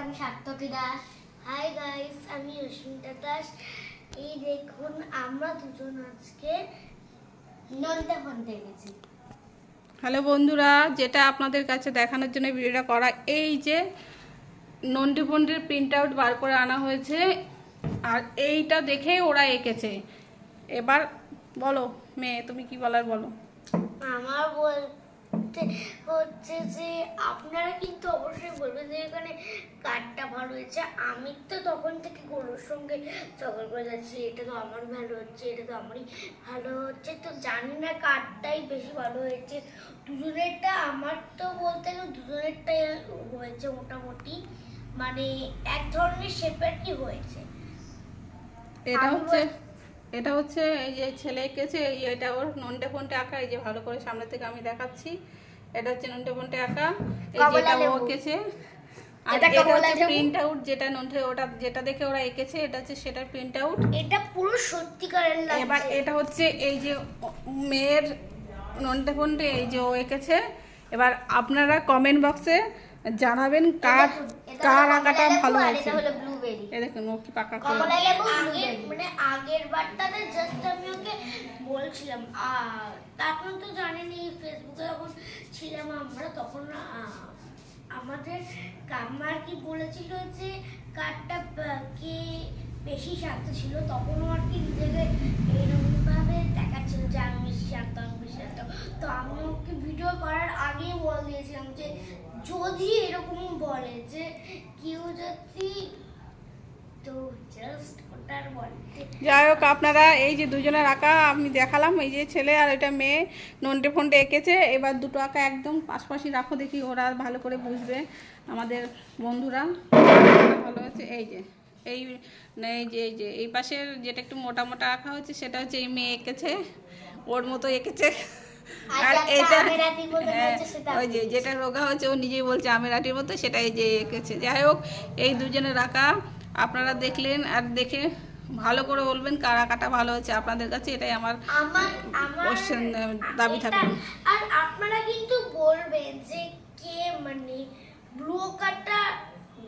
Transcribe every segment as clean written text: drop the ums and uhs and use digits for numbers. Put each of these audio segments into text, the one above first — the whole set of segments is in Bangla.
আমি সার্থকী দাস। হাই গাইস, আমি অস্মিতা দাস। এই দেখুন আমরা দুজন আজকে নন্দে ফোনতে গেছি। হ্যালো বন্ধুরা, যেটা আপনাদের কাছে দেখানোর জন্য ভিডিওটা করা, এই যে নন্ডি ফন্ডির প্রিন্ট আউট বার করে আনা হয়েছে আর এইটা দেখে ওরা এঁকেছে। এবার বলো মেয়ে, তুমি কি বলার বলো। আমার বলতে হচ্ছে যে আপনারা কিন্তু অবশ্যই বলবেন যে এখানে কার্ডটা ভালো হয়েছে। আমি তো তখন থেকে গরুর সঙ্গে চকর করে যাচ্ছি, এটা তো আমার ভালো হচ্ছে, এটা তো আমারই ভালো হচ্ছে, তো জানি না কার্ডটাই বেশি ভালো হয়েছে দুজনেরটা। আমার তো বলতে গেলে দুজনেরটাই হয়েছে মোটামুটি, মানে এক ধরনের শেপের কি হয়েছে। এটা হচ্ছে এই যে ছেলে এঁকেছে, এটা ওর নন্ডে ফন্ডে আঁকা। এই যে ভালো করে সামনে থেকে আমি দেখাচ্ছি, এটা হচ্ছে নন্ডে ফন্ডে আঁকা, এই যেটা ও এঁকেছে। আর এটা হচ্ছে প্রিন্ট আউট, যেটা নন্ডে ওটা যেটা দেখে ওরা এঁকেছে, এটা হচ্ছে সেটার প্রিন্ট আউট। এটা পুরো সত্যিকারের লাগছে। এবার এটা হচ্ছে এই যে মেয়ের নন্ডে ফন্ডে, এই যে ও এঁকেছে। এবার আপনারা কমেন্ট বক্সে জানাবেন কার আঁকাটা ভালো হয়েছে। এই দেখুন ও কি পাকা করে। মানে আগের বারটাতে জাস্ট আমি ওকে বলছিলাম, আর তখন তো জানেনি ফেসবুকে যখন ছিলাম আমরা, তখন আমাদের কাম্মার কি বলেছিল যে কার্ডটা কে বেশি শান্ত ছিল, তখনও আর কি নিজেকে এরকম ভাবে দেখাচ্ছিল যে আমি বেশি শান্ত, আমি বেশি শান্ত। তো আমি ওকে ভিডিও করার আগেই বল দিয়েছিলাম যে যদি এরকম বলে যে কেউ যদি, তো জাস্ট ওটার বলতে। যাই হোক, আপনারা এই যে দুজনের আঁকা আমি দেখালাম, এই যে ছেলে আর এটা মেয়ে নন্ডে ফন্ডে এঁকেছে। এবার দুটো আঁকা একদম পাশাপাশি রাখো, দেখি ওরা ভালো করে বুঝবে আমাদের বন্ধুরা। ভালো হয়েছে এই যে এই এই পাশের যেটা একটু মোটা মোটা আঁকা হচ্ছে, সেটা হচ্ছে এই মেয়ে এঁকেছে, ওর মতো এঁকেছে। আর এটা ওই যে যেটা রোগা হচ্ছে, ও নিজেই বলছে আমের আটির মতো, সেটা এই যে এঁকেছে। যাই হোক, এই দুজনের আঁকা আপনারা দেখলেন, আর দেখে ভালো করে বলবেন কার আঁকাটা ভালো হয়েছে আপনাদের কাছে। এটাই আমার দাবি থাকবে। আর আপনারা কিন্তু বলবেন যে কে, মানে ব্লু কাটা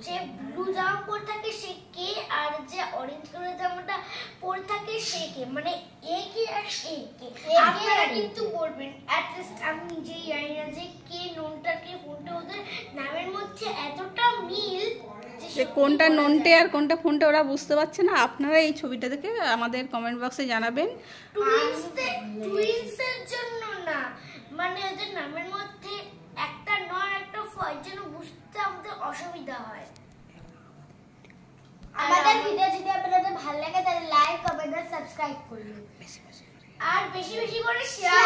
যে ব্লু জামা পরে থাকে সে কে, আর যে অরেঞ্জ কালার জামাটা পরে থাকে সে কে, মানে এ কে আর এ কে। আপনারা কিন্তু বলবেন, অ্যাট লিস্ট আমি নিজেই জানি না যে কে নোনটা কে ফোনটা, ওদের নামের মধ্যে এতটা মিল যে কোনটা নন্টে আর কোনটা ফোনটা ওরা বুঝতে পারছে না। আপনারা এই ছবিটা দেখে আমাদের কমেন্ট বক্সে জানাবেন। টুইনসের জন্য না, মানে ওদের নামের মধ্যে একটা নয় একটা ফয়, যেন বুঝতে আমাদের অসুবিধা হয়। আমাদের ভিডিও যদি আপনাদের ভালো লাগে তাহলে লাইক, কমেন্ট আর সাবস্ক্রাইব করবেন, আর বেশি বেশি করে শেয়ার